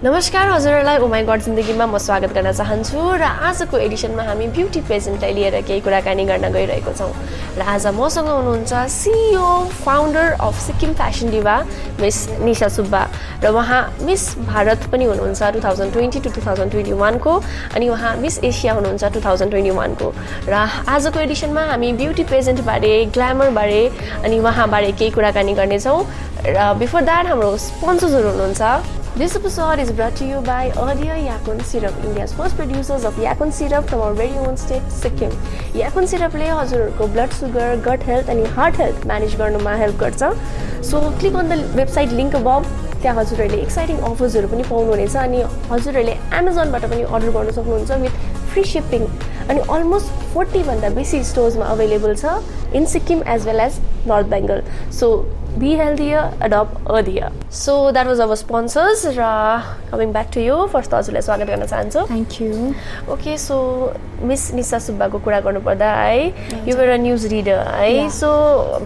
नमस्कार हजुरहरूलाई ओ my God जिन्दगीमा म स्वागत गर्न चाहन्छु र आजको एडिसनमा हामी ब्युटी पेजेन्टलाई लिएर केही कुराकानी गर्न गइरहेको छौँ र आज मसँग हुनुहुन्छ CEO founder of Sikkim fashion diva miss Nisha Subba र उहाँ मिस भारत पनि हुनुहुन्छ 2020 टु 2021 को अनि उहाँ मिस एसिया हुनुहुन्छ 2021 को र आजको एडिसनमा हामी ब्युटी पेजेन्ट बारे ग्ल्यामर बारे अनि उहाँबारे केही कुराकानी गर्नेछौँ र बिफोर द्याट हाम्रो स्पोन्सर्सहरू हुनुहुन्छ This episode is brought to you by Adya Yakun Syrup, India's first producers of Yakun Syrup from our very own state, Sikkim. Yakun Syrup ले हजुरहरुको blood sugar, gut health अनि heart health manage गर्नुमा help गर्छ. So click on the website link above. त्यहाँ हजुरहरुले exciting offers पनि पाउनुहुनेछ अनि हजुरहरुले Amazon बाट पनि order गर्न सक्नुहुन्छ with free shipping. अनि almost 40 भन्दा बेसी stores मा available छ in Sikkim as well as North Bengal. So be healthier, adopt Adya. So that was our sponsors. Coming back to you, first हजुरलाई स्वागत गर्न चाहन्छु. Thank you. Okay, so Miss Nisha Subba को कुरा गर्नु पर्दा है, you were a news reader, है? Yeah. So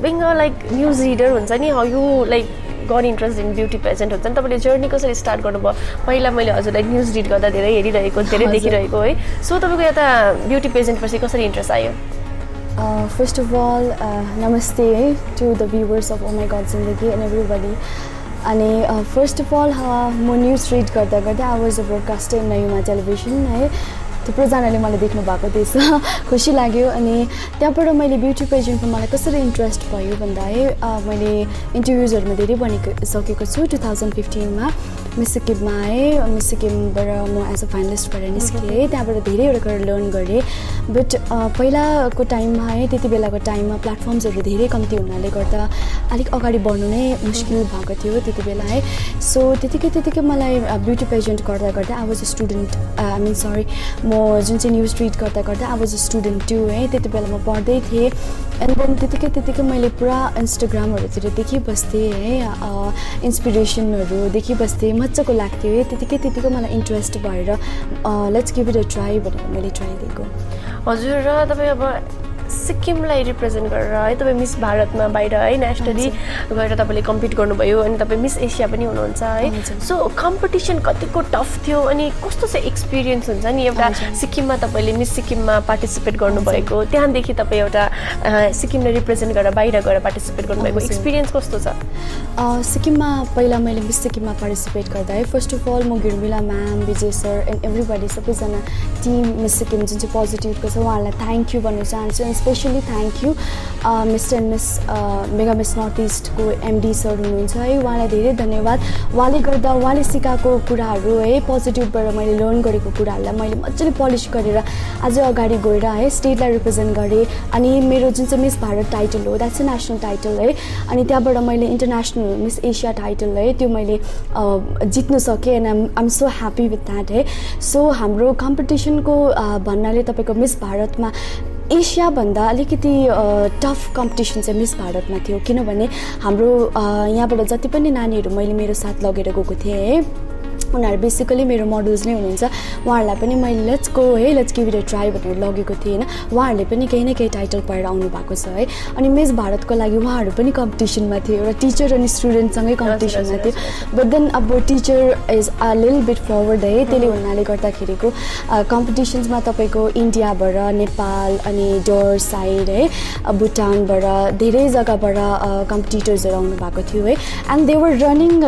being a like news reader हुन्छ नि, how you like got interested in beauty pageant हुन्छ नि, तपाईले जर्नी कसरी स्टार्ट गर्नुभयो? पहिला मैले हजुरलाई न्यूज रिड गर्दा धेरै हेरिरहेको, धेरै देखिरहेको है. सो तपाईको यता ब्युटी पेजेन्ट पछि कसरी इन्ट्रेस्ट आयो? First of all, namaste to the viewers of Oh My God Zindagi and everybody. And first of all, म न्यूज रिड गर्दा गर्दा I was a broadcaster in Nayuma television है. थुप्रैजनाले मलाई देख्नु भएको त्यसमा खुसी लाग्यो अनि त्यहाँबाट मैले ब्युटी पेजेन्टमा मलाई कसरी इन्ट्रेस्ट भयो भन्दा है मैले इन्टरभ्युजहरुमा धेरै सकेको छु 2015 मा मिस सिक्किममा है मिस सिक्किमबाट म एज अ फाइनलिस्ट भएर निस्केँ त्यहाँबाट धेरैवटा कुरा लर्न गरेँ बट पहिलाको टाइममा है त्यति बेलाको टाइममा प्लेटफर्म्सहरु धेरै कम्ती हुनाले गर्दा अलिक अगाडि बढ्नु नै मुस्किल भएको थियो त्यति बेला है सो त्यतिकै मलाई ब्युटी पेजेन्ट गर्दा गर्दा I was a student I mean sorry म जुन चाहिँ न्यूज रिड गर्दा गर्दा I was a student to है त्यति बेला म पढ्दै थिएँ एन्ड देन त्यतिकै मैले पुरा इन्स्टाग्रामहरुतिर देखिबस्थेँ है इन्स्पिरेसनहरु देखिबस्थेँ मज्जाको लाग्थ्यो है त्यतिकै मलाई इन्ट्रेस्ट भएर let's give it a try भनेर मैले ट्राई दिएको हजुर र तपाई अब सिक्किमलाई रिप्रेजेन्ट गरेर है तपाई मिस भारतमा बाहिर है नेशनली गएर तपाईले कम्पिट गर्नुभयो अनि तपाई मिस एसिया पनि हुनुहुन्छ है सो कम्पिटिसन कतिको टफ थियो अनि कस्तो चाहिँ एक्सपिरियन्स हुन्छ नि एउटा सिक्किममा तपाईले मिस सिक्किममा पार्टिसिपेट गर्नुभएको त्यहाँदेखि तपाई एउटा सिक्किमलाई रिप्रेजेन्ट गरेर बाहिर गएर पार्टिसिपेट गर्नुभएको एक्सपिरियन्स कस्तो छ सिक्किममा पहिला मैले मिस सिक्किममा पार्टिसिपेट गर्दा है फर्स्ट अफ अल म Girmila ma'am Vijay sir and everybody सबैजना टिम मिस सिक्किम जुन चाहिँ पोजिटिभको छ उहाँहरूलाई थ्याङ्क यू भन्न चाहन्छु and especially thank you mister and miss mega miss north इस्टको एमडी सर हुनुहुन्छ है उहाँलाई धेरै धन्यवाद उहाँले सिकाएको कुराहरू है पोजिटिभबाट मैले लर्न गरेको कुराहरूलाई मैले मजाले पलिस गरेर अझै अगाडि गएर है स्टेटलाई रिप्रेजेन्ट गरेँ अनि मेरो जुन चाहिँ मिस भारत टाइटल हो द्याट्स अ नेसनल टाइटल है अनि त्यहाँबाट मैले इन्टरनेसनल मिस एसिया टाइटल है त्यो मैले जित्न सकेँ and I'm so happy with that है सो हाम्रो कम्पिटिसनको भन्नाले तपाईँको मिस भारतमा एसिया भन्दा अलिकति टफ कम्पिटिसन चाहिँ मिस भारतमा थियो किनभने हाम्रो यहाँबाट जति पनि नानीहरू मैले मेरो साथ लगेर गएको थिएँ है उनीहरू बेसिकली मेरो मोडल्स नै हुनुहुन्छ उहाँहरूलाई पनि मैले लेट्स गो है let's give it a try भनेर लगेको थिएँ होइन उहाँहरूले पनि केही न केही टाइटल पाएर आउनु भएको छ है अनि मिस भारतको लागि उहाँहरू पनि कम्पिटिसनमा थियो एउटा टिचर अनि स्टुडेन्टसँगै कम्पिटिसनमा थियो बट देन अब टिचर इज अ लिल बिट फरवर्ड है त्यसले हुनाले गर्दाखेरिको कम्पिटिसन्समा तपाईँको इन्डियाबाट नेपाल अनि डोर साइड है भुटानबाट धेरै जग्गाबाट कम्पिटिटर्सहरू आउनु भएको थियो है and they were running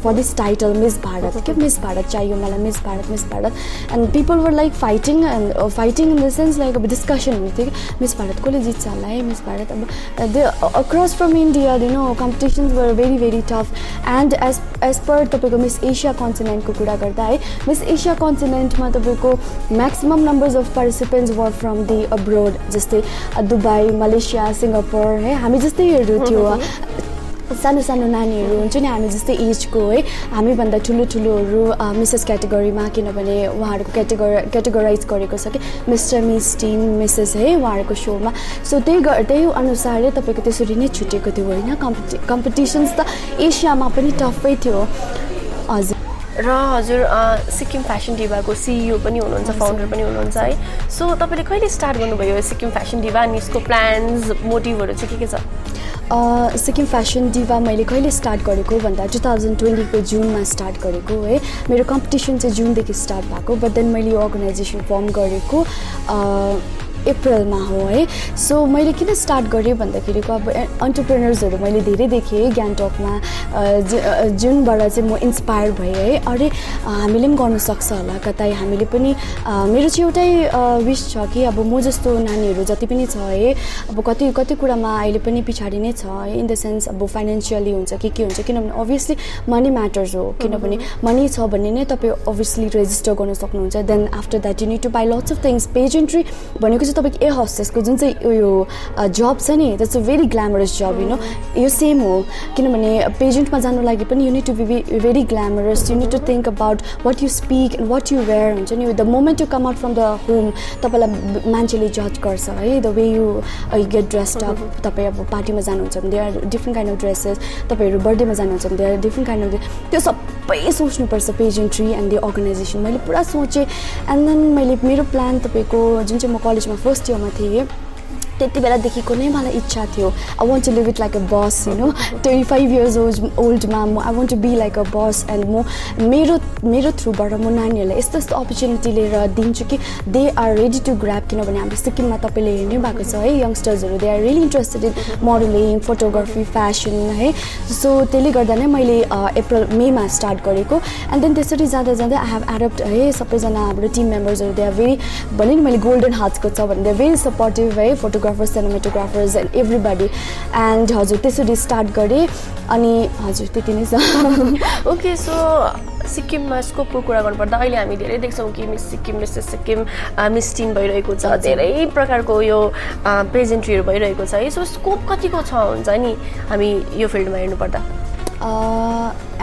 for this title miss Bharat के मिस भारत चाहियो मलाई miss Bharat and people were like fighting in the sense like अब डिस्कसन हुन्थ्यो कि मिस भारत कसले जित्छ होला है मिस भारत अब the across from India you know competitions were very very tough and as per तपाईँको मिस एसिया कन्टिनेन्टको कुरा गर्दा है मिस एसिया कन्टिनेन्टमा तपाईँको maximum numbers of participants were from the abroad जस्तै दुबई मलेसिया सिङ्गापुर है हामी जस्तैहरू थियो सानो सानो नानीहरू हुन्छ नि हामी जस्तै एजको है हामीभन्दा ठुलोहरू मिसेस क्याटेगोरीमा किनभने उहाँहरूको क्याटेगोराइज गरेको छ कि मिस्टर मिस टिम मिसेस है उहाँहरूको सोमा सो त्यही अनुसारले तपाईँको त्यसरी नै छुटेको थियो होइन कम्पिटिसन्स त एसियामा पनि टफै थियो हजुर र हजुर सिक्किम फ्यासन डिभाको सिइओ पनि हुनुहुन्छ फाउन्डर पनि हुनुहुन्छ है सो तपाईँले कहिले स्टार्ट गर्नुभयो सिक्किम फ्यासन डिभा अनि यसको प्लान्स मोटिभहरू चाहिँ के छ सिक्किम फेसन डिभा मैले कहिले स्टार्ट गरेको भन्दा 2020 को जुनमा स्टार्ट गरेको है मेरो कम्पिटिसन चाहिँ जुनदेखि स्टार्ट भएको बट देन मैले यो अर्गनाइजेसन फर्म गरेको अप्रिलमा हो है सो मैले किन स्टार्ट गरेँ भन्दाखेरिको अब एन्टरप्रेनर्सहरू मैले धेरै देखेँ गान्तोकमा जुनबाट चाहिँ म इन्सपायर भएँ है अरे हामीले पनि गर्नु सक्छ होला कतै हामीले पनि मेरो चाहिँ एउटै विश छ कि अब म जस्तो नानीहरू जति पनि छ है अब कति कुरामा अहिले पनि पछाडि नै छ है इन द सेन्स अब फाइनेन्सियली हुन्छ के हुन्छ किनभने अभियसली मनी म्याटर्स हो किनभने मनी छ भने नै तपाईँ अभियसली रेजिस्टर गर्न सक्नुहुन्छ then after that you need to buy lots of things pageantry भनेको चाहिँ तपाईँको एयर होस्टेसको जुन चाहिँ यो जब छ नि that's a very glamorous job you know यो सेम हो किनभने पेजेन्टमा जानु लागि पनि you need to be very glamorous you need to think about what you speak and what you wear हुन्छ नि the moment you come out from the home तपाईँलाई मान्छेले जज गर्छ है the way you get dressed up तपाईँ अब पार्टीमा जानुहुन्छ भने there are different kind of dresses तपाईँहरू बर्थडेमा जानुहुन्छ भने there are different kind of त्यो सबै सोच्नुपर्छ पेजेन्ट्री एन्ड द अर्गनाइजेसन मैले पुरा सोचेँ एन्ड देन मैले मेरो प्लान तपाईँको जुन चाहिँ म कलेजमा फर्स्ट इयरमा थिएँ त्यति बेलादेखिको नै मलाई इच्छा थियो I want to live it like a boss you know 25 years ओल्डमा म I want to be like a boss and म मेरो थ्रुबाट म नानीहरूलाई यस्तो यस्तो अपर्च्युनिटी लिएर दिन्छु कि they are ready to grab किनभने हाम्रो सिक्किममा तपाईँले हेर्नै भएको छ है यङ्स्टर्सहरू they are really interested in modelling photography fashion है सो त्यसले गर्दा नै मैले मेमा स्टार्ट गरेको एन्ड देन त्यसरी जाँदा जाँदै आई हेभ एडप्ट है सबैजना हाम्रो टिम मेम्बर्सहरू दे आर भेरी भने नि मैले गोल्डन हार्ट्सको छ भने दे आर भेरी सपोर्टिभ है photographers cinematographers and everybody and हजुर त्यसरी स्टार्ट गरेँ अनि हजुर त्यति नै छ ओके सो सिक्किममा स्कोपको कुरा गर्नुपर्दा अहिले हामी धेरै देख्छौँ कि Miss Sikkim Mrs Sikkim Miss team भइरहेको छ धेरै प्रकारको यो पेजेन्ट्रीहरू भइरहेको छ है सो स्कोप कतिको छ हुन्छ नि हामी यो फिल्डमा हेर्नुपर्दा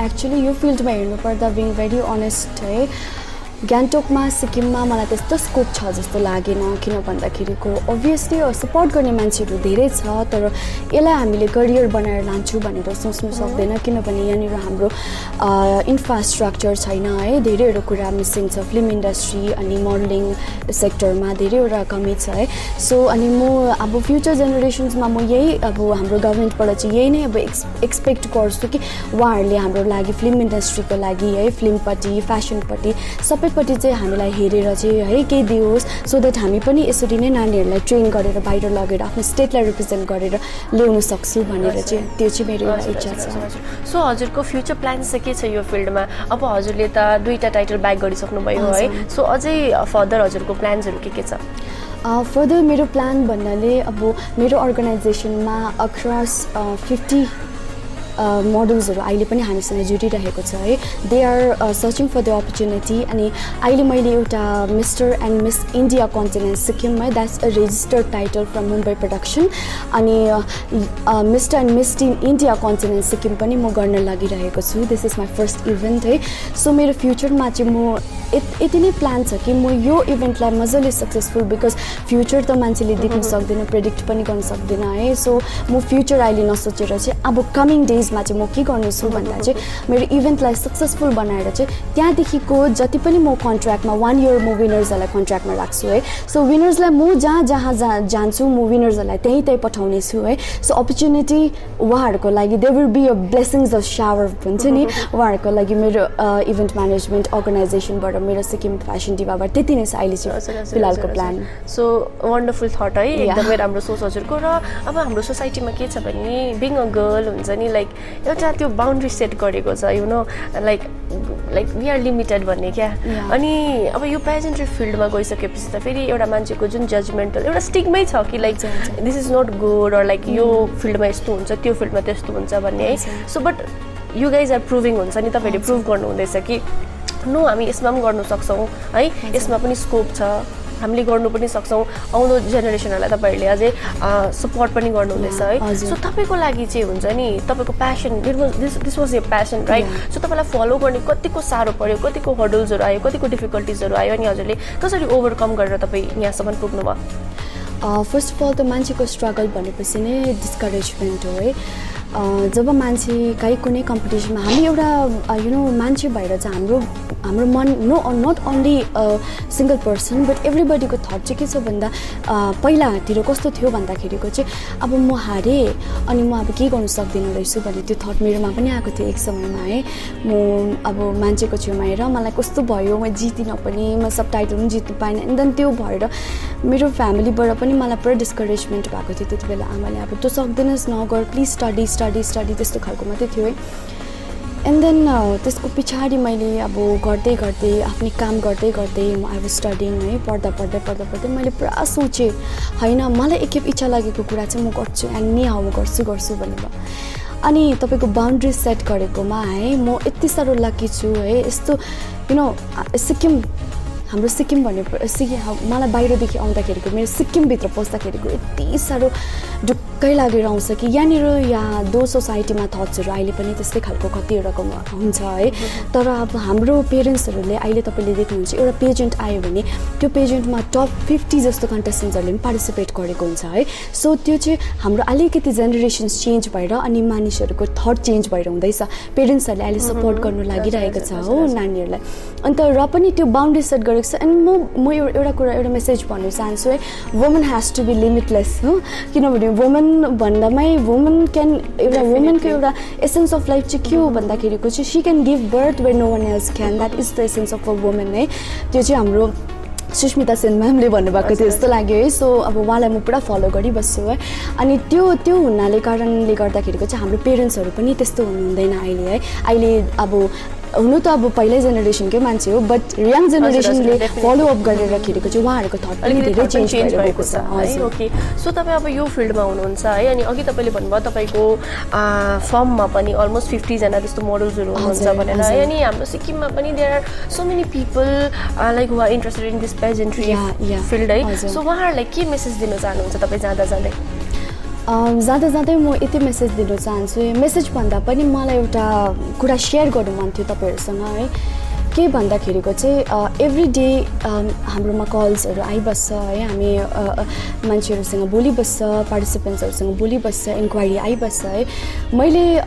एक्चुली यो फिल्डमा हेर्नुपर्दा बिङ भेरी अनेस्ट है गान्तोकमा सिक्किममा मलाई त्यस्तो स्कोप छ जस्तो लागेन किन भन्दाखेरिको अभियसली सपोर्ट गर्ने मान्छेहरू धेरै छ तर यसलाई हामीले करियर बनाएर लान्छु भनेर सोच्नु सक्दैन किनभने यहाँनिर हाम्रो इन्फ्रास्ट्रक्चर छैन है धेरैवटा कुरा मिसिङ छ फिल्म इन्डस्ट्री अनि मोडलिङ सेक्टरमा धेरैवटा कमी छ है सो अनि म अब फ्युचर जेनेरेसन्समा म यही अब हाम्रो गभर्मेन्टबाट चाहिँ यही नै अब एक्सपेक्ट गर्छु कि उहाँहरूले हाम्रो लागि फिल्म इन्डस्ट्रीको लागि है फिल्मपट्टि फेसनपट्टि सबैपट्टि चाहिँ हामीलाई हेरेर चाहिँ है केही दियोस् सो द्याट हामी पनि यसरी नै नानीहरूलाई ट्रेन गरेर बाहिर लगेर आफ्नो स्टेटलाई रिप्रेजेन्ट गरेर ल्याउन सक्छु भनेर चाहिँ त्यो चाहिँ मेरो इच्छा छ सो हजुरको फ्युचर प्लान्स चाहिँ के छ यो फिल्डमा अब हजुरले त 2टा टाइटल ब्याक गरिसक्नुभयो है सो अझै फर्दर हजुरको प्लान्सहरू के छ फर्दर मेरो प्लान भन्नाले अब मेरो अर्गनाइजेसनमा अक्रस 50 मोडल्सहरू अहिले पनि हामीसँग जुडिरहेको छ है they are searching for the opportunity अनि अहिले मैले एउटा mister and miss India continent सिक्किममा that's a registered title from Mumbai production अनि mister and miss team India continent Sikkim पनि म गर्न लागिरहेको छु this is my first event है सो मेरो फ्युचरमा चाहिँ म यति नै प्लान छ कि म यो इभेन्टलाई मजाले सक्सेसफुल बिकज फ्युचर त मान्छेले देख्न सक्दैन प्रेडिक्ट पनि गर्न सक्दैन है सो म फ्युचर अहिले नसोचेर चाहिँ अब कमिङ डेजमा चाहिँ म के गर्नेछु भन्दा चाहिँ मेरो इभेन्टलाई सक्सेसफुल बनाएर चाहिँ त्यहाँदेखिको जति पनि म कन्ट्र्याक्टमा 1 इयर म विनर्सहरूलाई कन्ट्र्याक्टमा राख्छु है सो विनर्सलाई म जहाँ जान्छु म विनर्सहरूलाई त्यहीँ पठाउने छु है सो अपर्च्युनिटी उहाँहरूको लागि there will be a blessings of shower भन्छ नि उहाँहरूको लागि मेरो इभेन्ट म्यानेजमेन्ट अर्गनाइजेसनबाट मेरो सिक्किम फेसन डिभाबाट त्यति नै छ अहिले चाहिँ फिलहालको प्लान सो वन्डरफुल थट है एकदमै राम्रो सोच हजुरको र अब हाम्रो सोसाइटीमा के छ भने बिङ अ गर्ल हुन्छ नि लाइक एउटा त्यो बााउन्ड्री सेट गरेको छ you know like we are limited भन्ने क्या अनि अब यो पेजेन्ट्री फिल्डमा गइसकेपछि त फेरि एउटा मान्छेको जुन जजमेन्टल एउटा स्टिगमै छ कि like this is not good or like यो फिल्डमा यस्तो हुन्छ त्यो फिल्डमा त्यस्तो हुन्छ भन्ने है so but you guys are proving हुन्छ नि तपाईँहरूले प्रुभ गर्नुहुँदैछ कि नो हामी यसमा पनि गर्नु सक्छौँ है यसमा पनि स्कोप छ हामीले गर्नु पनि सक्छौँ आउँदो जेनेरेसनहरूलाई तपाईँहरूले अझै सपोर्ट पनि गर्नुहुँदैछ है सो तपाईँको लागि चाहिँ हुन्छ नि तपाईँको passion this was your passion right so तपाईँलाई फलो गर्ने कतिको साह्रो पऱ्यो कतिको हर्डल्सहरू आयो कतिको डिफिकल्टिजहरू आयो अनि हजुरले कसरी ओभरकम गरेर तपाईँ यहाँसम्म पुग्नुभयो फर्स्ट अफ अल त मान्छेको स्ट्रगल भनेपछि नै डिस्करेजमेन्ट हो है जब मान्छे काहीँ कुनै कम्पिटिसनमा हामी एउटा मान्छे भएर चाहिँ हाम्रो मन not only single person but एभ्रिबडीको थट चाहिँ के छ भन्दा पहिलातिर कस्तो थियो भन्दाखेरिको चाहिँ अब म हारेँ अनि म अब के गर्नु सक्दिनँ रहेछु भन्ने त्यो थट मेरोमा पनि आएको थियो एक समयमा है। म अब मान्छेको छेउमा हेर मलाई कस्तो भयो, म जितिनँ पनि, म सब टाइटल पनि जित्नु पाइनँ। एन्ड देन त्यो भएर मेरो फ्यामिलीबाट पनि मलाई पुरा डिस्करेजमेन्ट भएको थियो त्यति बेला। आमाले अब तँ सक्दैनस् नगर, प्लिज स्टडी स्टडी स्टडी त्यस्तो खालको मात्रै थियो है। एन्ड देन त्यसको पछाडि मैले अब गर्दै गर्दै आफ्नै काम गर्दै गर्दै आई वाज स्टडिङ है। पढ्दा मैले पुरा सोचेँ होइन मलाई एकखेप इच्छा लागेको कुरा चाहिँ म गर्छु एन्ड नि हाउ म गर्छु भनेर। अनि तपाईँको बााउन्ड्री सेट गरेकोमा है म यति साह्रो लकी छु है। यस्तो सिक्किम हाम्रो सिक्किम भन्ने मलाई बाहिरदेखि आउँदाखेरिको मेरो सिक्किमभित्र पस्दाखेरिको यति साह्रो ढुक्कै लागेर आउँछ कि यहाँ दो सोसाइटीमा थट्सहरू अहिले पनि त्यस्तै खालको कतिवटाको हुन्छ है। तर अब हाम्रो पेरेन्ट्सहरूले अहिले तपाईँले देख्नुहुन्छ एउटा पेजेन्ट आयो भने त्यो पेजेन्टमा टप 50 जस्तो कन्टेस्टेन्ट्सहरूले पनि पार्टिसिपेट गरेको हुन्छ है। सो त्यो चाहिँ हाम्रो अलिकति जेनेरेसन्स चेन्ज भएर अनि मानिसहरूको थट चेन्ज भएर हुँदैछ। पेरेन्ट्सहरूले अहिले सपोर्ट गर्नु लागिरहेको छ हो नानीहरूलाई। अन्त र पनि त्यो बााउन्ड्री सेट गरेको छ। एन्ड म एउटा मेसेज भन्न चाहन्छु है, woman has to be limitless हो। किनभने वुमन भन्दामै वुमनको एउटा एसेन्स अफ लाइफ चाहिँ के हो भन्दाखेरिको चाहिँ she can give birth where no one else can, that is the essence of a woman है। त्यो चाहिँ हाम्रो सुस्मिता सेन म्यामले भन्नुभएको थियो जस्तो लाग्यो है। सो अब उहाँलाई म पुरा फलो गरिबस्छु है। अनि त्यो हुनाले कारणले गर्दाखेरिको चाहिँ हाम्रो पेरेन्ट्सहरू पनि त्यस्तो हुनुहुँदैन अहिले है। अहिले अब हुनु त अब पहिल्यै जेनेरेसनकै मान्छे हो बट यङ जेनेरेसनले फलो अप गरेरखेरिको चाहिँ उहाँहरूको थट पनि धेरै चेन्ज भएको छ है। ओके, सो तपाईँ अब यो फिल्डमा हुनुहुन्छ है। अनि अघि तपाईँले भन्नुभयो तपाईँको फर्ममा पनि अलमोस्ट 50 जना जस्तो मोडल्सहरू हुनुहुन्छ भनेर है। अनि हाम्रो सिक्किममा पनि there are so many people like who are interested in this pageantry field है। सो उहाँहरूलाई के मेसेज दिन चाहनुहुन्छ तपाईँ जाँदै म यति मेसेज दिन चाहन्छु। मेसेज भन्दा पनि मलाई एउटा कुरा सेयर गर्नु मन थियो तपाईँहरूसँग है। के भन्दाखेरिको चाहिँ एभ्री डे हाम्रोमा कल्सहरू आइबस्छ है। हामी मान्छेहरूसँग बोलिबस्छ, पार्टिसिपेन्ट्सहरूसँग बोलिबस्छ, इन्क्वायरी आइबस्छ है। मैले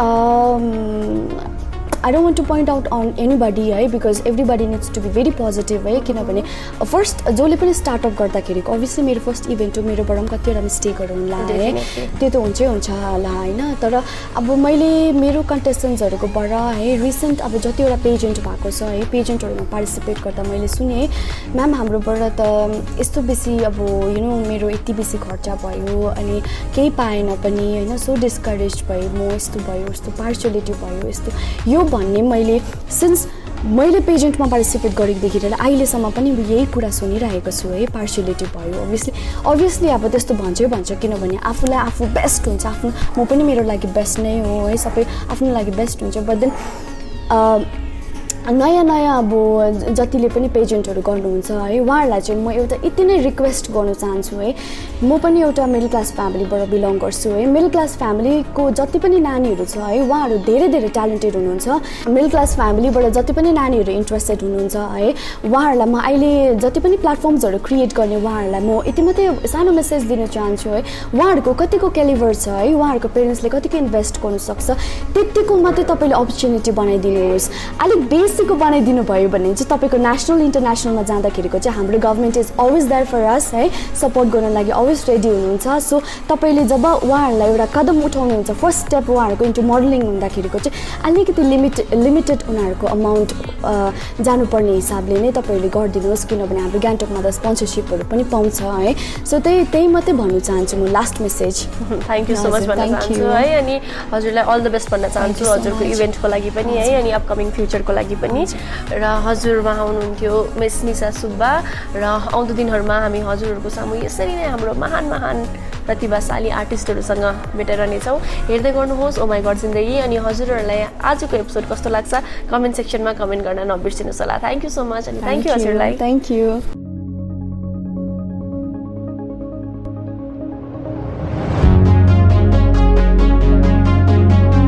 I don't want to point out on anybody है because everybody needs to be very positive है। किनभने फर्स्ट जसले पनि स्टार्टअप गर्दाखेरिको अभियसली मेरो फर्स्ट इभेन्ट हो, मेरोबाट पनि कतिवटा मिस्टेकहरू हुन्ला है, त्यो त हुन्छ होला होइन। तर अब मैले मेरो कन्टेस्टेन्ट्सहरूकोबाट है रिसेन्ट अब जतिवटा पेजेन्ट भएको छ है, पेजेन्टहरूमा पार्टिसिपेट गर्दा मैले सुने म्याम हाम्रोबाट त यस्तो बेसी अब मेरो यति बेसी खर्च भयो अनि केही पाएन पनि होइन। सो डिस्करेज भयो म, यस्तो भयो यस्तो पार्सियलिटी भयो यस्तो यो भन्ने मैले सिन्स मैले पेजेन्टमा पार्टिसिपेट गरेकोदेखि लिएर अहिलेसम्म पनि यही कुरा सुनिरहेको छु है। पार्सियलिटी भयो अभियसली अब त्यस्तो भन्छ किनभने आफूलाई आफू बेस्ट हुन्छ, आफ्नो म पनि मेरो लागि बेस्ट नै हो है, सबै आफ्नो लागि बेस्ट हुन्छ। बट देन नयाँ अब जतिले पनि पेजेन्टहरू गर्नुहुन्छ है उहाँहरूलाई चाहिँ म एउटा यति नै रिक्वेस्ट गर्न चाहन्छु है। म पनि एउटा मिडल क्लास फ्यामिलीबाट बिलङ गर्छु है। मिडल क्लास फ्यामिलीको जति पनि नानीहरू छ है उहाँहरू धेरै ट्यालेन्टेड हुनुहुन्छ। मिडल क्लास फ्यामिलीबाट जति पनि नानीहरू इन्ट्रेस्टेड हुनुहुन्छ है उहाँहरूलाई म अहिले जति पनि प्लेटफर्म्सहरू क्रिएट गर्ने उहाँहरूलाई म यति मात्रै सानो मेसेज दिन चाहन्छु है। उहाँहरूको कतिको क्यालिबर छ है, उहाँहरूको पेरेन्ट्सले कतिको इन्भेस्ट गर्नुसक्छ त्यतिको मात्रै तपाईँले अपर्च्युनिटी बनाइदिनुहोस्। अलिक बेसीको बनाइदिनु भयो भने चाहिँ तपाईँको नेसनल इन्टरनेसनलमा जाँदाखेरिको चाहिँ हाम्रो government is always there for us है, सपोर्ट गर्न लागि अलवेज रेडी हुनुहुन्छ। सो तपाईँले जब उहाँहरूलाई एउटा कदम उठाउनुहुन्छ फर्स्ट स्टेप उहाँहरूको इन्टु मोडलिङ हुँदाखेरिको चाहिँ अलिकति लिमिटेड उनीहरूको अमाउन्ट जानुपर्ने हिसाबले नै तपाईँले गरिदिनुहोस्। किनभने हाम्रो गान्तोकमा त स्पोन्सरसिपहरू पनि पाउँछ है। सो त्यही मात्रै भन्नु चाहन्छु म last message. Thank you so much भन्न चाहन्छु है। अनि हजुरलाई अल द बेस्ट भन्न चाहन्छु हजुरको इभेन्टको लागि पनि है अनि अपकमिङ फ्युचरको लागि पनि। र हजुर उहाँ हुनुहुन्थ्यो मिस निशा सुब्बा र आउँदो दिनहरूमा हामी हजुरहरूको सामु यसरी नै हाम्रो महान प्रतिभाशाली आर्टिस्टहरूसँग भेटेर नै छौँ। हेर्दै गर्नुहोस् ओ माई गड जिन्दगी। अनि हजुरहरूलाई आजको एपिसोड कस्तो लाग्छ कमेन्ट सेक्सनमा कमेन्ट गर्न नबिर्सिनुहोस् होला। थ्याङ्क यू सो मच अनि थ्याङ्क यू हजुरलाई। Thank you.